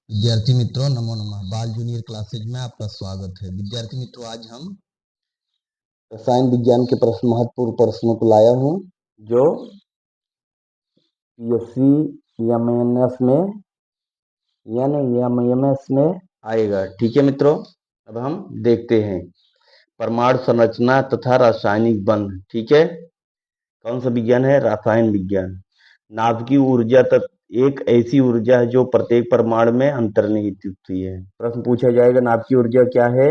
विद्यार्थी मित्रों, नमो नमः। बाल जूनियर क्लासेज में आपका स्वागत है। विद्यार्थी मित्रों, आज हम रसायन विज्ञान के महत्वपूर्ण प्रश्नों को लाया हूं जो पीएससी एमएनएस में एमएमएस में आएगा। ठीक है मित्रों, अब हम देखते हैं परमाणु संरचना तथा रासायनिक बंध। ठीक है, कौन सा विज्ञान है? रासायन विज्ञान। नाभिकीय ऊर्जा तक एक ऐसी ऊर्जा है जो प्रत्येक परमाणु में अंतर्निहित होती है। प्रश्न पूछा जाएगा, नाभिकीय ऊर्जा क्या है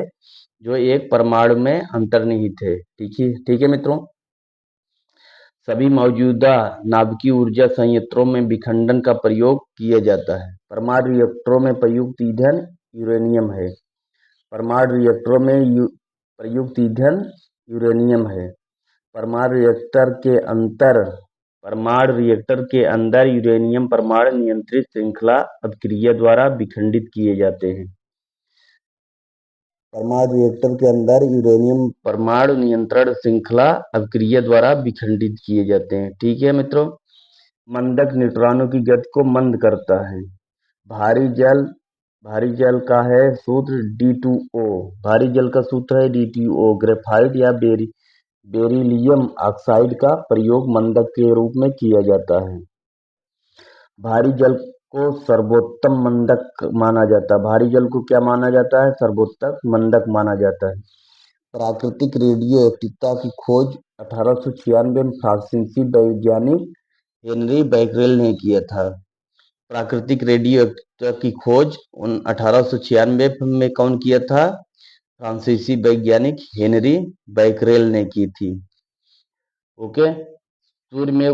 जो एक परमाणु में अंतर्निहित है? ठीक है मित्रों, सभी मौजूदा नाभिकीय ऊर्जा संयंत्रों में विखंडन का प्रयोग किया जाता है। परमाणु रिएक्टरों में प्रयुक्त ईंधन यूरेनियम है। परमाणु रिएक्टरों में प्रयुक्त ईंधन यूरेनियम है। परमाणु रिएक्टर के अंदर यूरेनियम परमाणु नियंत्रित श्रृंखला अभिक्रिया द्वारा विखंडित किए जाते हैं। परमाणु रिएक्टर के अंदर यूरेनियम परमाणु नियंत्रण श्रृंखला अभिक्रिया द्वारा विखंडित किए जाते हैं। ठीक है मित्रों, मंदक न्यूट्रॉनों की गति को मंद करता है। भारी जल का है सूत्र D2O। भारी जल का सूत्र है D2O। ग्रेफाइट या बेरिलियम ऑक्साइड का प्रयोग मंदक के रूप में किया जाता है। भारी जल को सर्वोत्तम मंदक माना जाता है। भारी जल को क्या माना जाता है? सर्वोत्तम मंदक माना जाता है। प्राकृतिक रेडियो एक्टिवता की खोज 1896 में फ्रांसीसी वैज्ञानिक हेनरी बैकरेल ने किया था। प्राकृतिक रेडियो एक्टिवता की खोज 1896 में कौन किया था? फ्रांसीसी वैज्ञानिक हेनरी बैकरेल ने की थी। ओके, सूर्य में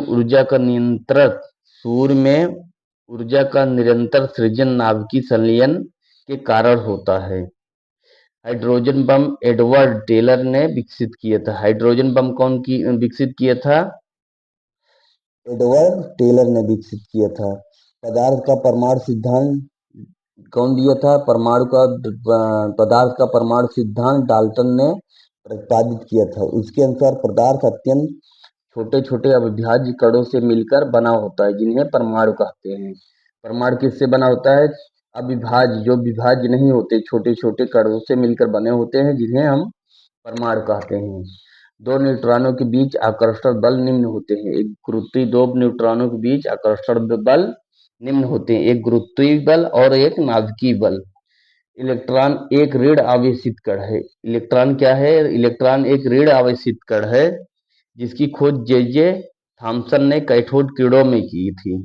ऊर्जा का निरंतर सृजन नाभिकीय संलयन के कारण होता है। हाइड्रोजन बम एडवर्ड टेलर ने विकसित किया था। हाइड्रोजन बम विकसित किया था? एडवर्ड टेलर ने विकसित किया था। पदार्थ का परमाणु सिद्धांत कौन दिया था? पदार्थ का परमाणु सिद्धांत डाल्टन ने प्रतिपादित किया था। उसके अनुसार पदार्थ अत्यंत छोटे छोटे अविभाज्य कणों से मिलकर बना होता है, जिन्हें परमाणु कहते हैं। परमाणु किससे बना होता है? अविभाज्य, जो विभाज्य नहीं होते, छोटे छोटे कणों से मिलकर बने होते हैं, जिन्हें हम परमाणु कहते हैं। दो न्यूट्रॉनों के बीच आकर्षण बल निम्न होते हैं। दो न्यूट्रॉनों के बीच आकर्षण बल निम्न होते हैं, एक गुरुत्वीय बल और एक नाभिकीय बल। इलेक्ट्रॉन एक ऋण आवेशित कण है। इलेक्ट्रॉन क्या है? इलेक्ट्रॉन एक ऋण आवेशित कण है, जिसकी खोज जे थॉमसन ने कैथोड किरणों में की थी।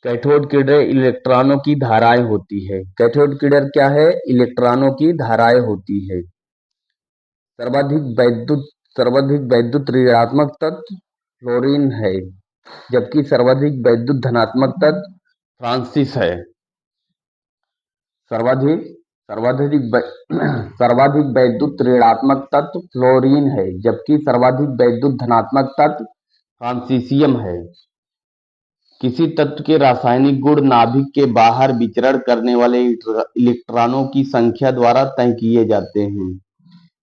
कैथोड किरणें इलेक्ट्रॉनों की धाराएं होती है। कैथोड किरण क्या है? इलेक्ट्रॉनों की धाराएं होती है। सर्वाधिक वैद्युत ऋणात्मक तत्व फ्लोरीन है, जबकि सर्वाधिक वैद्युत धनात्मक तत्व फ्रांसिस है। सर्वाधिक वैद्युत ऋणात्मक तत्व फ्लोरीन है, जबकि सर्वाधिक वैद्युत धनात्मक तत्व फ्रांसीसियम है। किसी तत्व के रासायनिक गुण नाभिक के बाहर विचरण करने वाले इलेक्ट्रॉनों की संख्या द्वारा तय किए जाते हैं।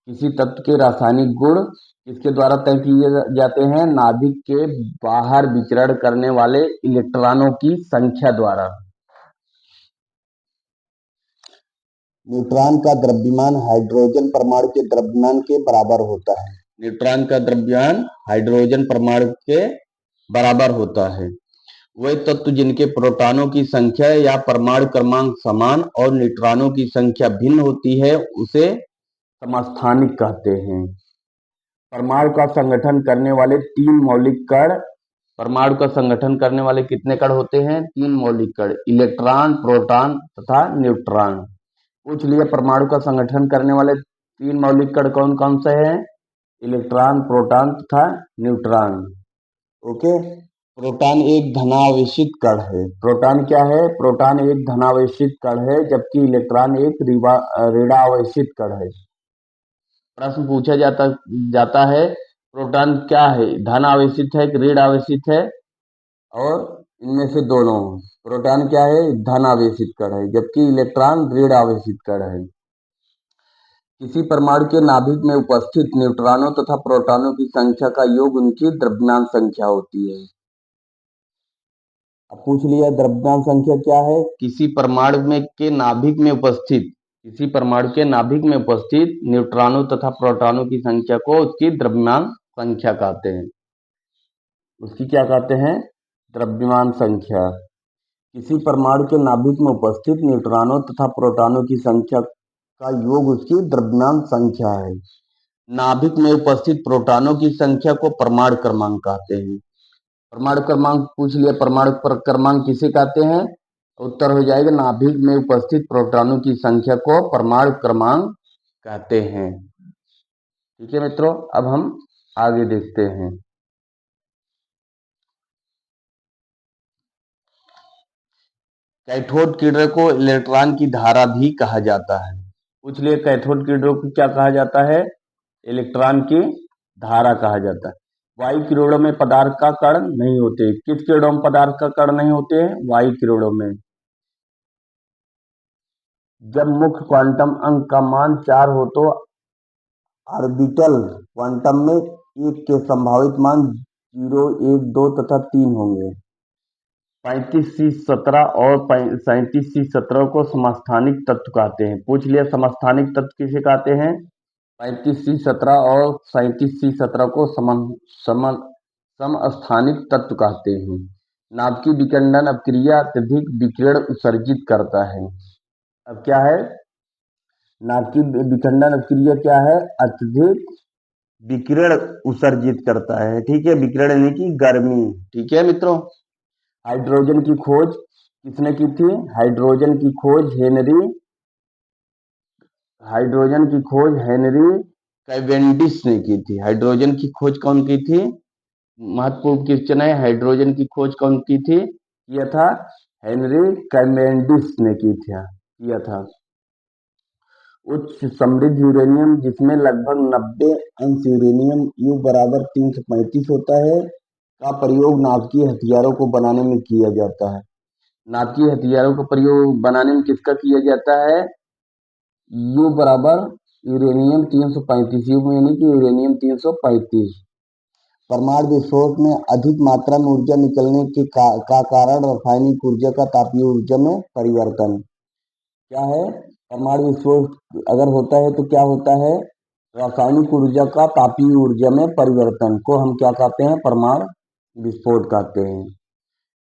किसी तत्व के रासायनिक गुण किसके द्वारा तय किए जाते हैं? नाभिक के बाहर विचरण करने वाले इलेक्ट्रॉनों की संख्या द्वारा। न्यूट्रॉन का द्रव्यमान हाइड्रोजन परमाणु के द्रव्यमान के बराबर होता है। न्यूट्रॉन का द्रव्यमान हाइड्रोजन परमाणु के बराबर होता है। वे तत्व जिनके प्रोटॉनों की संख्या या परमाणु क्रमांक समान और न्यूट्रॉनों की संख्या भिन्न होती है, उसे समस्थानिक कहते हैं। परमाणु का संगठन करने वाले तीन मौलिक कण परमाणु का संगठन करने वाले कितने कण होते हैं? तीन मौलिक कण, इलेक्ट्रॉन, प्रोटॉन तथा न्यूट्रॉन। पूछ लिया, परमाणु का संगठन करने वाले तीन मौलिक कण कौन कौन से हैं? इलेक्ट्रॉन, प्रोटॉन तथा न्यूट्रॉन। ओके, प्रोटॉन एक धनावेशित कण है। प्रोटॉन क्या है? प्रोटॉन एक धनावेशित कण है, जबकि इलेक्ट्रॉन एक ऋणावेशित कण है। प्रश्न पूछा जाता है, प्रोटॉन क्या है? धन आवेशित है कि ऋण आवेशित है? और इनमें से दोनों। प्रोटॉन क्या है? धन आवेशित कण है, जबकि इलेक्ट्रॉन ऋण आवेशित कण है। किसी परमाणु के नाभिक में उपस्थित न्यूट्रॉनों तथा प्रोटॉनों की संख्या का योग उनकी द्रव्यमान संख्या होती है। अब पूछ लिया द्रव्यमान संख्या क्या है, किसी परमाणु में के नाभिक में उपस्थित, किसी परमाणु के नाभिक में उपस्थित न्यूट्रॉनों तथा प्रोटॉनों की संख्या को उसकी द्रव्यमान संख्या कहते हैं। उसकी क्या कहते हैं, द्रव्यमान संख्या। किसी परमाणु के नाभिक में उपस्थित न्यूट्रॉनों तथा प्रोटॉनों की संख्या का योग उसकी द्रव्यमान संख्या है। नाभिक में उपस्थित प्रोटॉनों की संख्या को परमाणु क्रमांक कहते हैं। परमाणु क्रमांक पूछ लिया, परमाणु क्रमांक किसे कहते हैं, उत्तर हो जाएगा नाभिक में उपस्थित प्रोटॉनों की संख्या को परमाणु क्रमांक कहते हैं। ठीक है मित्रों, अब हम आगे देखते हैं। कैथोड किरणों को इलेक्ट्रॉन की धारा भी कहा जाता है। पूछ लिए कैथोड किरणों को क्या कहा जाता है, इलेक्ट्रॉन की धारा कहा जाता है। वायु किरणों में पदार्थ का कण नहीं होते। किस किरणों में पदार्थ का कण नहीं होते हैं, वायु किरणों में। जब मुख्य क्वांटम अंक का मान 4 हो तो ऑर्बिटल क्वांटम में एक के संभावित मान 0, 1, 2 तथा 3 होंगे। 35C17 और 37C17 को समस्थानिक तत्व कहते हैं। पूछ लिया समस्थानिक तत्व किसे कहते हैं, 35C17 और 37C17 को समस्थानिक तत्व कहते हैं। नाभिकीय विखंडन अपक्रिया अत्यधिक विकिरण उत्सर्जित करता है। अब क्या है, नाभिकीय विखंडन अपक्रिया क्या है, अत्यधिक विकिरण उत्सर्जित करता है। ठीक है, विकिरण यानी कि गर्मी। ठीक है मित्रों, हाइड्रोजन की खोज किसने की थी, हाइड्रोजन की खोज हेनरी कैवेंडिश ने की थी। हाइड्रोजन की खोज कौन की थी, महत्वपूर्ण क्वेश्चन है। हाइड्रोजन की खोज कौन की थी, किया था हेनरी कैवेंडिश ने किया था। उच्च समृद्ध यूरेनियम जिसमें लगभग 90 अंश यूरेनियम U बराबर 335 होता है का प्रयोग नाभिकीय हथियारों को बनाने में किया जाता है। नाभिकीय हथियारों का प्रयोग बनाने में किसका किया जाता है, U बराबर यूरेनियम 335, U यानी कि यूरेनियम 335। परमाणु विस्फोट में अधिक मात्रा में ऊर्जा निकलने के का कारण रासायनिक ऊर्जा का तापीय ऊर्जा में परिवर्तन। क्या है, परमाणु विस्फोट अगर होता है तो क्या होता है, रासायनिक ऊर्जा का तापीय ऊर्जा में परिवर्तन को हम क्या कहते हैं, परमाणु विस्फोट कहते हैं।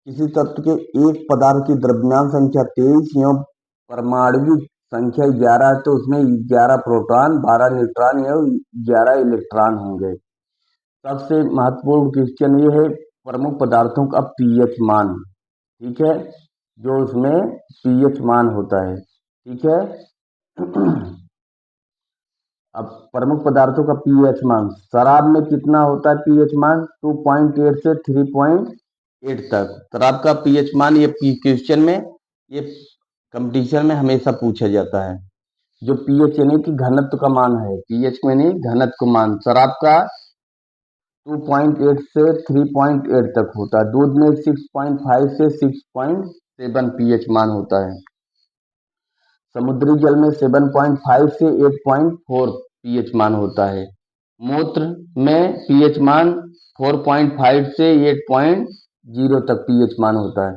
किसी तत्व के एक पदार्थ की द्रव्यमान संख्या 23 एवं परमाणु संख्या 11 है तो उसमें 11 प्रोटॉन, 12 न्यूट्रॉन एवं 11 इलेक्ट्रॉन होंगे। सबसे महत्वपूर्ण क्वेश्चन ये है प्रमुख पदार्थों का पीएच मान। ठीक है, जो उसमें पीएच मान होता है। ठीक है, अब प्रमुख पदार्थों का पीएच मान, शराब में कितना होता है पीएच मान, 2.8 से 3.8 तक शराब का पीएच मान। ये क्वेश्चन में, ये कंपटीशन में हमेशा पूछा जाता है। जो पीएच यानी कि घनत्व का मान है, पीएच यानी घनत्व का मान, शराब का 2.8 से 3.8 तक होता है। दूध में 6.5 से 6.7 पीएच मान होता है। समुद्री जल में 7.5 से 8.4 पीएच मान होता है। मूत्र में पीएच मान 4.5 से 8.0 तक पीएच मान होता है।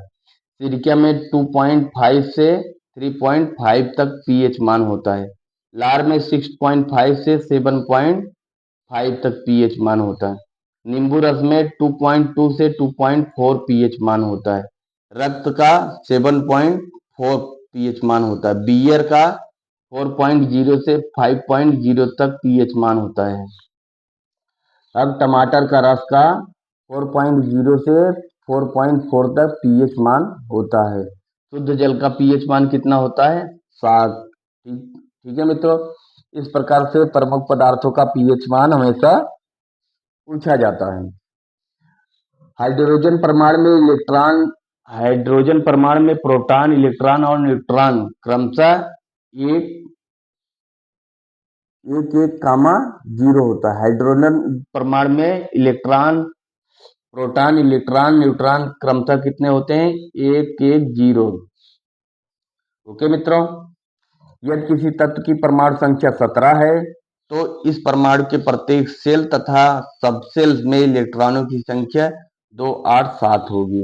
सिरका में 2.5 से 3.5 तक पीएच मान होता है। लार में 6.5 से 7.5 तक पीएच मान होता है। नींबू रस में 2.2 से 2.4 पीएच मान होता है। रक्त का 7.4 पीएच मान होता है। बियर का 4.0 से 5.0 तक पीएच मान होता है। अब टमाटर का रस का 4.0 से 4.4 तक पीएच मान होता है। शुद्ध जल का पीएच मान कितना होता है, 7। ठीक है मित्रों, इस प्रकार से प्रमुख पदार्थों का पीएच मान हमेशा पूछा जाता है। हाइड्रोजन परमाणु में इलेक्ट्रॉन, हाइड्रोजन परमाणु में प्रोटॉन, इलेक्ट्रॉन और न्यूट्रॉन क्रमशः 1,1,0 होता है। हाइड्रोजन परमाणु में इलेक्ट्रॉन, प्रोटॉन, इलेक्ट्रॉन, न्यूट्रॉन क्रमशः कितने होते हैं, 1,1,0। ओके मित्रों, यदि किसी तत्व की परमाणु संख्या 17 है तो इस परमाणु के प्रत्येक सेल तथा सबसेल में इलेक्ट्रॉनों की संख्या 2, 8, 7 होगी।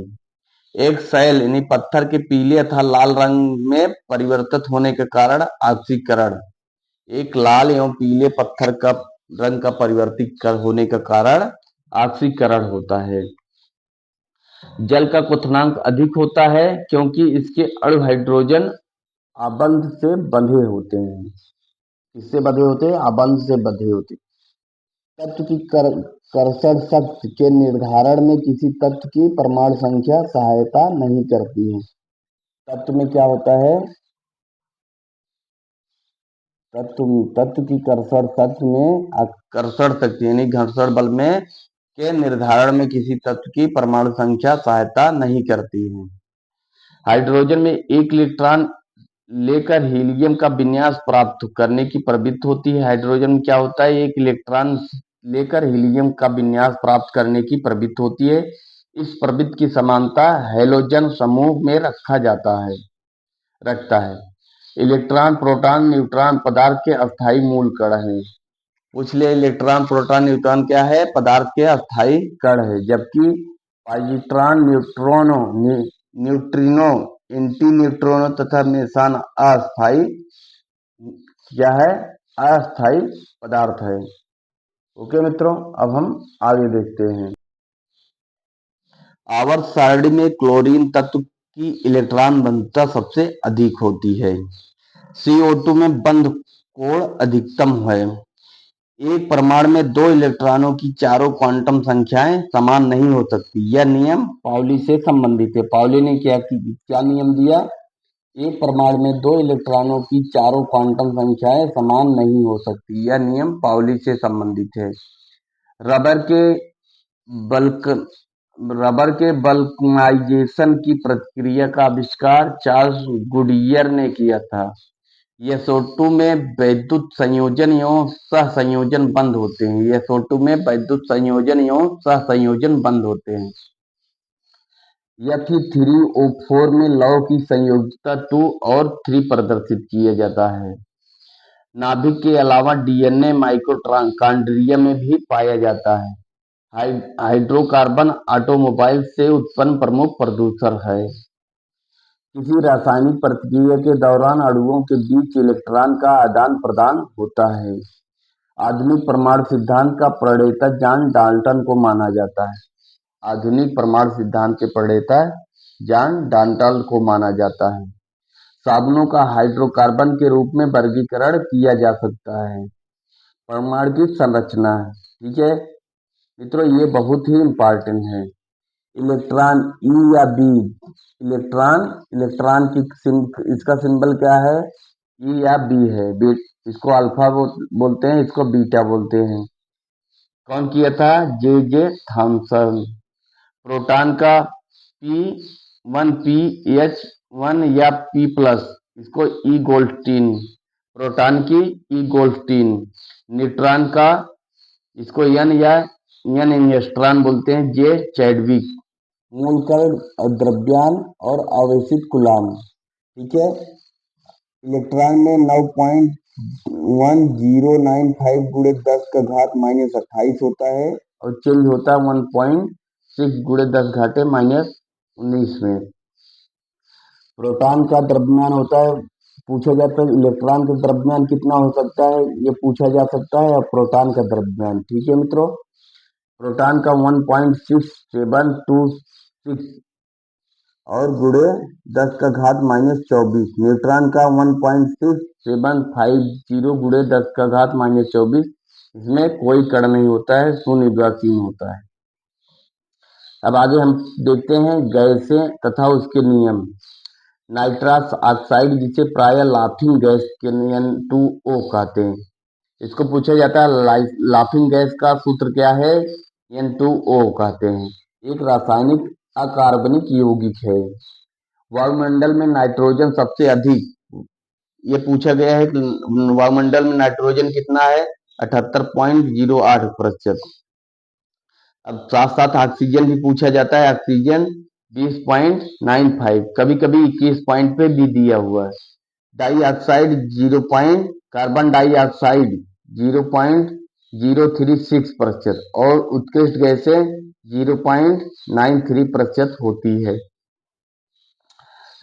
एक शैल यानी पत्थर के पीले तथा लाल रंग में परिवर्तित होने के कारण ऑक्सीकरण, एक लाल एवं पीले पत्थर का रंग का परिवर्तित होने का कारण ऑक्सीकरण होता है। जल का क्वथनांक अधिक होता है क्योंकि इसके अणु हाइड्रोजन आबंध से बंधे होते हैं। किससे बंधे होते हैं? आबंध से बंधे होते हैं। तत्व की कर्षण शक्ति के निर्धारण में किसी तत्व की परमाणु संख्या सहायता नहीं करती है। तत्व में क्या होता है? तत्व की कर्षण शक्ति में आकर्षण शक्ति यानी घर्षण बल में के निर्धारण में किसी तत्व की परमाणु संख्या सहायता नहीं करती है। हाइड्रोजन में एक इलेक्ट्रॉन लेकर हीलियम का विन्यास प्राप्त करने की प्रवृत्ति होती है। हाइड्रोजन में क्या होता है? एक इलेक्ट्रॉन लेकर हीलियम का विन्यास प्राप्त करने की प्रवृत्ति होती है। इस प्रवृत्ति की समानता हैलोजन समूह में रखता है। इलेक्ट्रॉन, प्रोटॉन, न्यूट्रॉन पदार्थ के अस्थायी मूल कण हैं। पूछ ले, इलेक्ट्रॉन, प्रोटॉन, न्यूट्रॉन क्या है? पदार्थ के अस्थायी कण है। जबकि पॉजिट्रॉन, न्यूट्रिनो, एंटी न्यूट्रिनो तथा मेसन अस्थायी क्या है? अस्थायी पदार्थ है। ओके मित्रों, अब हम आगे देखते हैं। आवर्त सारणी में क्लोरीन तत्व की इलेक्ट्रॉन घनत्व सबसे अधिक होती है। CO2 में बंध कोण अधिकतम है। एक परमाणु में दो इलेक्ट्रॉनों की चारों क्वांटम संख्याएं समान नहीं हो सकती। यह नियम पाउली से संबंधित है। पाउली ने क्या नियम दिया? एक परमाणु में दो इलेक्ट्रॉनों की चारों क्वांटम संख्याएं समान नहीं हो सकती। यह नियम पाउली से संबंधित है। रबर के बल्कनाइजेशन की प्रक्रिया का आविष्कार चार्ल्स गुडियर ने किया था। SO2 में वैद्युत संयोजन एवं सहसंयोजन बंद होते हैं। SO2 में वैद्युत संयोजन एवं सहसंयोजन बंद होते हैं। Fe3O4 में लौह की संयोजकता 2 और 3 प्रदर्शित किया जाता है। नाभिक के अलावा DNA माइटोकॉन्ड्रिया में भी पाया जाता है। हाइड्रोकार्बन ऑटोमोबाइल से उत्पन्न प्रमुख प्रदूषक है। किसी रासायनिक प्रतिक्रिया के दौरान अणुओं के बीच इलेक्ट्रॉन का आदान प्रदान होता है। आधुनिक परमाणु सिद्धांत का प्रणेता जॉन डाल्टन को माना जाता है। आधुनिक परमाणु सिद्धांत के प्रणेता जॉन डाल्टन को माना जाता है। साबुनों का हाइड्रोकार्बन के रूप में वर्गीकरण किया जा सकता है। परमाणु की संरचना, ठीक है मित्रों, ये बहुत ही इंपॉर्टेंट है। इलेक्ट्रॉन ई या बी, इलेक्ट्रॉन की इसका सिंबल क्या है? ई या बी है। इसको अल्फा बोलते हैं, इसको बीटा बोलते हैं। कौन किया था? J Thomson. प्रोटॉन का P1PH1 या P+, इसको ई गोल्डस्टीन, प्रोटॉन की ई गोल्डस्टीन। न्यूट्रॉन का इसको एन या एन एंगस्ट्रॉन बोलते हैं, जे चैडविक। मूलकण, द्रव्यमान और आवेशित कूलॉम, ठीक है। इलेक्ट्रॉन में 9.1095 गुणे 10 का घात -28 होता है और चेंज होता है 1.6 गुणे 10 घाटे -19 में। प्रोटॉन का द्रव्यमान होता है, पूछा जाता है इलेक्ट्रॉन का द्रव्यमान कितना हो सकता है, ये पूछा जा सकता है, और प्रोटॉन का द्रव्यमान, ठीक है मित्रों। प्रोटॉन का 1.6726 और गुणे 10 का घात -24। न्यूट्रॉन का 1.6750 गुणे 10 का घात -24। इसमें कोई कण नहीं होता है, शून्य उदासीन होता है। अब आगे हम देखते हैं गैसें तथा उसके नियम। नाइट्रस ऑक्साइड, जिसे प्रायः लाफिंग गैस के N2O कहते हैं, इसको पूछा जाता है लाफिंग गैस का सूत्र क्या है? N2O कहते हैं। एक रासायनिक अकार्बनिक यौगिक है। वायुमंडल में नाइट्रोजन सबसे अधिक, ये पूछा गया है कि वायुमंडल में नाइट्रोजन कितना है? 78.08%। अब साथ साथ ऑक्सीजन भी पूछा जाता है। ऑक्सीजन 20.95, कभी कभी 21 पॉइंट पे भी दिया हुआ है। डाइऑक्साइड 0, कार्बन डाइऑक्साइड 0.036% और उत्कृष्ट गैसें 0.93% होती है।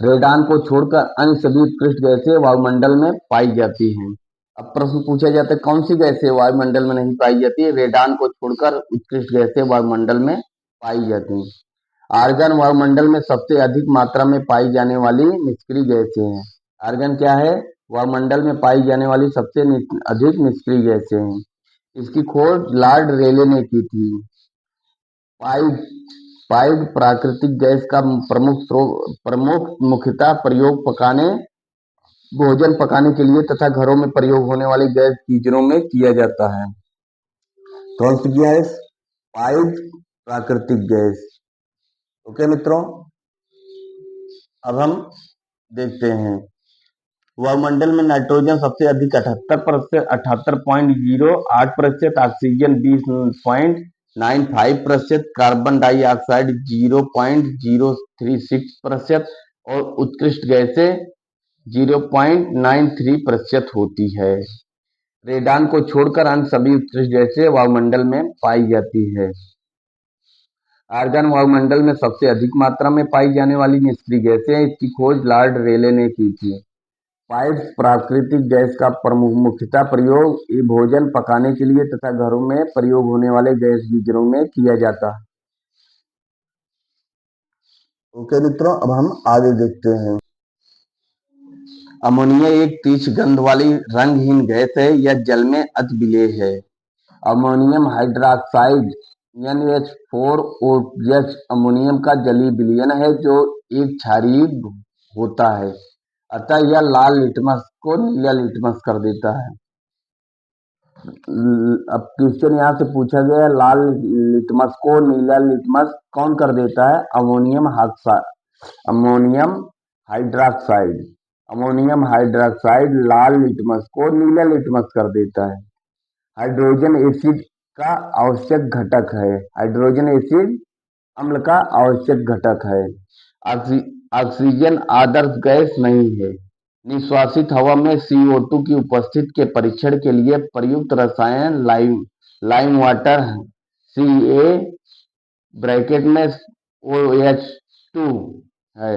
रेडान को छोड़कर अन्य सभी उत्कृष्ट गैसें वायुमंडल में पाई जाती हैं। अब प्रश्न पूछा जाता है कौन सी गैसें वायुमंडल में नहीं पाई जाती है? रेडान को छोड़कर उत्कृष्ट गैसें वायुमंडल में पाई जाती हैं। आर्गन वायुमंडल में सबसे अधिक मात्रा में पाई जाने वाली निष्क्रिय गैसें हैं। आर्गन क्या है? वायुमंडल में पाई जाने वाली सबसे अधिक निष्क्रिय गैसें हैं। इसकी खोज लॉर्ड रेले ने की थी। पाइड प्राकृतिक गैस का प्रमुख मुख्यतः प्रयोग भोजन पकाने के लिए तथा घरों में प्रयोग होने वाली गैस गीजरों में किया जाता है। कौन सी गैस? पाइड प्राकृतिक गैस। ओके मित्रों, अब हम देखते हैं वायुमंडल में नाइट्रोजन सबसे अधिक 78%, ऑक्सीजन 20.95%, कार्बन डाइऑक्साइड 0.036% और उत्कृष्ट गैसें 0.93% होती है। रेडान को छोड़कर अन्य सभी उत्कृष्ट गैसें वायुमंडल में पाई जाती है। आर्गन वायुमंडल में सबसे अधिक मात्रा में पाई जाने वाली निष्क्रिय गैस है। इसकी खोज लॉर्ड रेले ने की थी। पाइप्स प्राकृतिक गैस का मुख्यतः प्रयोग भोजन पकाने के लिए तथा घरों में प्रयोग होने वाले गैस गीजरों में किया जाता है। ओके मित्रों, अब हम आगे देखते हैं। अमोनिया एक तीक्ष्ण गंध वाली रंगहीन गैस है। यह जल में अति विलेय है। अमोनियम हाइड्रॉक्साइड NH4OH अमोनियम का जलीय विलयन है जो एक क्षारीय होता है, अतः यह लाल लिटमस को नीला लिटमस कर देता है। अब क्वेश्चन यहाँ से पूछा गया, लाल लिटमस को नीला लिटमस कौन कर देता है? Ammonium hydroxide. अमोनियम हाइड्रॉक्साइड लाल लिटमस को नीला लिटमस कर देता है। हाइड्रोजन एसिड का आवश्यक घटक है। हाइड्रोजन एसिड अम्ल का आवश्यक घटक है। ऑक्सीजन आदर्श गैस नहीं है। निश्वासित हवा में CO2 की उपस्थिति के परीक्षण के लिए प्रयुक्त रसायन लाइम वाटर Ca ब्रैकेट में OH2 है।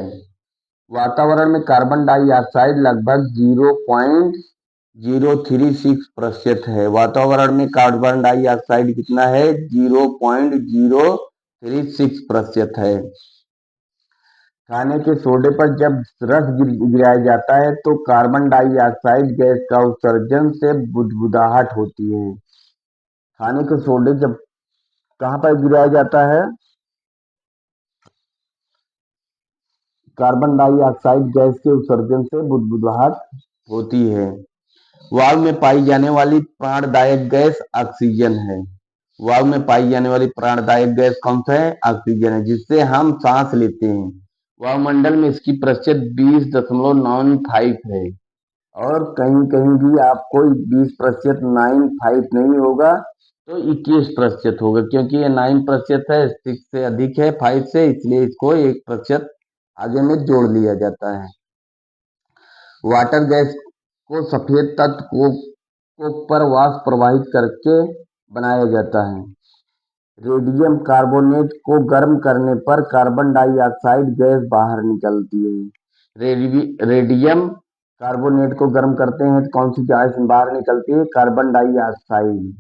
वातावरण में कार्बन डाइऑक्साइड लगभग 0.036% है। वातावरण में कार्बन डाइऑक्साइड कितना है? 0.036% है। खाने के सोडे पर जब रस गिराया जाता है तो कार्बन डाइऑक्साइड गैस का उत्सर्जन से बुदबुदाहट होती है। खाने के सोडे जब कहाँ पर गिराया जाता है? कार्बन डाइऑक्साइड गैस के उत्सर्जन से बुदबुदाहट होती है। वायु में पाई जाने वाली प्राणदायक गैस ऑक्सीजन है। वायु में पाई जाने वाली प्राणदायक गैस कौन सा है? ऑक्सीजन है, जिससे हम सांस लेते हैं। वायुमंडल में इसकी प्रतिशत 20.95 है और कहीं कहीं भी आपको 20.95 नहीं होगा तो 21% होगा, क्योंकि ये 9% है, 6 से अधिक है 5 से, इसलिए इसको 1% आगे में जोड़ लिया जाता है। वाटर गैस को सफेद तत्व कोक पर वाष्प प्रवाहित करके बनाया जाता है। रेडियम कार्बोनेट को गर्म करने पर कार्बन डाइऑक्साइड गैस बाहर निकलती है। रेडियम कार्बोनेट को गर्म करते हैं तो कौन सी गैस बाहर निकलती है? Carbon dioxide.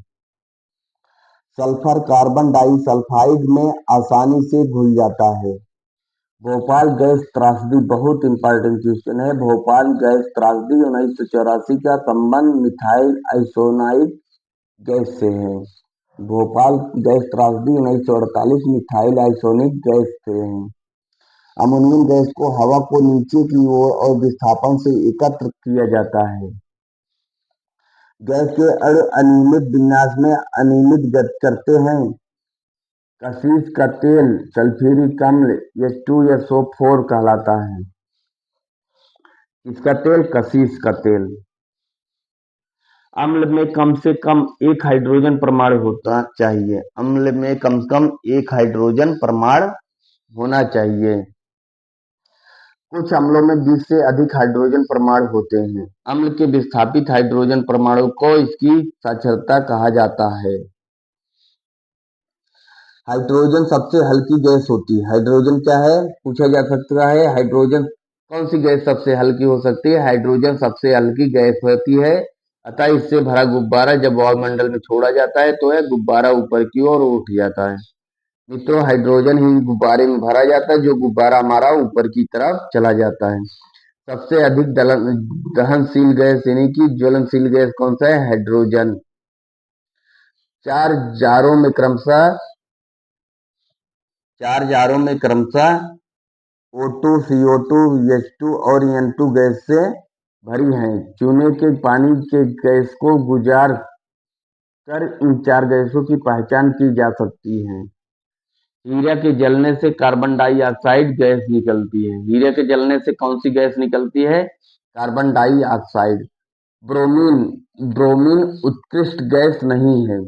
Sulphur carbon disulphide में आसानी से घुल जाता है। भोपाल गैस त्रासदी बहुत इंपॉर्टेंट क्वेश्चन है। भोपाल गैस त्रासदी 1984 का संबंध मिथाइल आइसोनाइड गैस से है। भोपाल गैस त्रासदी 1948 मिथाइल आइसोनिक गैस से है। अमोनियम गैस को हवा को नीचे की ओर और विस्थापन से एकत्र किया जाता है। गैस के अणु अनियमित विन्यास में अनियमित गति करते हैं। कशिश का तेल सल्फ्यूरिक अम्ल H2SO4 कहलाता है। इसका तेल कशिश का तेल। अम्ल में कम से कम एक हाइड्रोजन परमाणु होता चाहिए। अम्ल में कम से कम एक हाइड्रोजन परमाणु होना चाहिए। कुछ अम्लों में 20 से अधिक हाइड्रोजन परमाणु होते हैं। अम्ल के विस्थापित हाइड्रोजन परमाणु को इसकी साक्षरता कहा जाता है। हाइड्रोजन सबसे हल्की गैस होती है। हाइड्रोजन क्या है? पूछा जा सकता है। हाइड्रोजन कौन सी गैस सबसे हल्की हो सकती है? हाइड्रोजन सबसे हल्की गैस होती है, अतः इससे भरा गुब्बारा जब वायुमंडल में छोड़ा जाता है तो यह गुब्बारा ऊपर की ओर उठ जाता है। मित्रों, हाइड्रोजन ही गुब्बारे में भरा जाता है, जो गुब्बारा हमारा ऊपर की तरफ चला जाता है। सबसे अधिक दहनशील गैस यानी कि ज्वलनशील गैस कौन सा है? हाइड्रोजन। चार जारों में क्रमशः O2, CO2, H2 और N2 गैस से भरी हैं। चूने के पानी के गैस को गुजार कर इन चार गैसों की पहचान की जा सकती है। हीरा के जलने से कार्बन डाइऑक्साइड गैस निकलती है। हीरे के जलने से कौन सी गैस निकलती है? Carbon dioxide. ब्रोमीन ब्रोमीन उत्कृष्ट गैस नहीं है।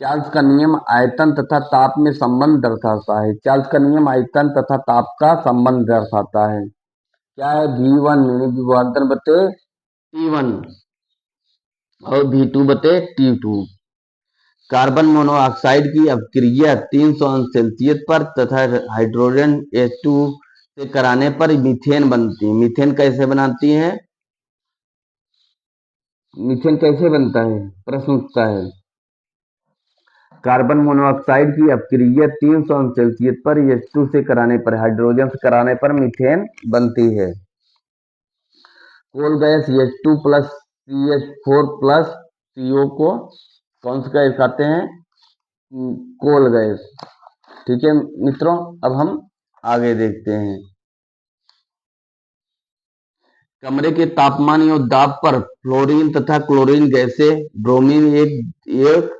चार्ल्स का नियम आयतन तथा ताप में संबंध दर्शाता है। चार्ल्स का नियम आयतन तथा ताप का संबंध दर्शाता है। क्या है? V1 यानी विभवांतर बटे T1 और V2 बटे T2। कार्बन मोनोऑक्साइड की अपक्रिया 300 अंश सेल्सियस पर तथा हाइड्रोजन H2 से कराने पर मीथेन बनती है। मीथेन कैसे बनाती है? मीथेन कैसे बनता है? प्रश्न उठता है। कार्बन मोनोऑक्साइड की अपक्रिया 300 अंश सेल्सियस पर H2 से कराने पर, हाइड्रोजन से कराने पर मीथेन बनती है। Coal gas H2 plus CH4 plus CO को कौन सा गैस कहते हैं? Coal gas. ठीक है मित्रों, अब हम आगे देखते हैं। कमरे के तापमान एवं दाब पर फ्लोरीन तथा क्लोरीन गैसें, ब्रोमीन एक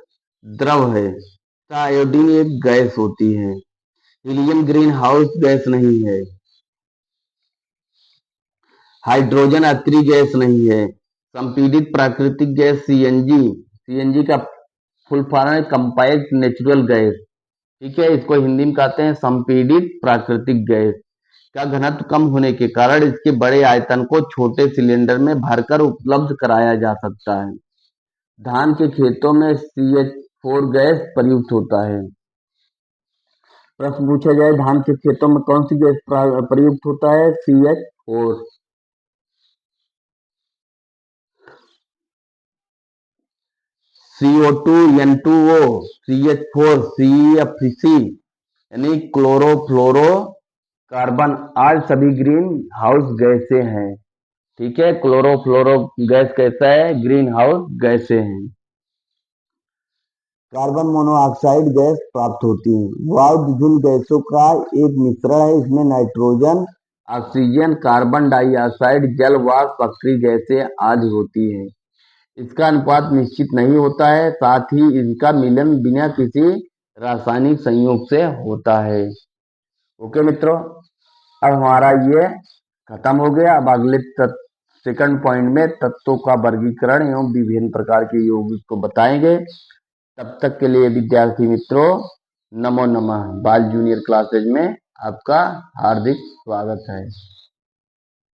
द्रव है तथा आयोडीन एक गैस होती है। हीलियम ग्रीन हाउस गैस नहीं है। हाइड्रोजन अक्रिय गैस नहीं है। संपीड़ित प्राकृतिक गैस सीएनजी का फुल फॉर्म है कंपाइल्ड नेचुरल गैस। ठीक है, इसको हिंदी में कहते हैं संपीड़ित प्राकृतिक गैस। का घनत्व कम होने के कारण इसके बड़े आयतन को छोटे सिलेंडर में भरकर उपलब्ध कराया जा सकता है। धान के खेतों में CH4 गैस प्रयुक्त होता है। प्रश्न पूछा जाए, धान के खेतों में कौन सी गैस प्रयुक्त होता है? CH4। CO2, N2O, CH4, CFC यानी क्लोरोफ्लोरो कार्बन आज सभी ग्रीन हाउस गैसें हैं। ठीक है, क्लोरोफ्लोरो गैस कैसा है? ग्रीन हाउस गैसें हैं। कार्बन मोनोऑक्साइड गैस प्राप्त होती है। वायु विभिन्न गैसों का एक मिश्रण है। इसमें नाइट्रोजन, ऑक्सीजन, कार्बन डाइऑक्साइड, जल वाष्प, अक्रिय गैसें आदि होती है। इसका अनुपात निश्चित नहीं होता है, साथ ही इनका मिलन बिना किसी रासायनिक संयोग से होता है। ओके मित्रों, अब हमारा ये खत्म हो गया। अब अगले सेकंड पॉइंट में तत्वों का वर्गीकरण एवं विभिन्न प्रकार के यौगिक को बताएंगे। तब तक के लिए विद्यार्थी मित्रों, नमो नमः। बाल जूनियर क्लासेज में आपका हार्दिक स्वागत है।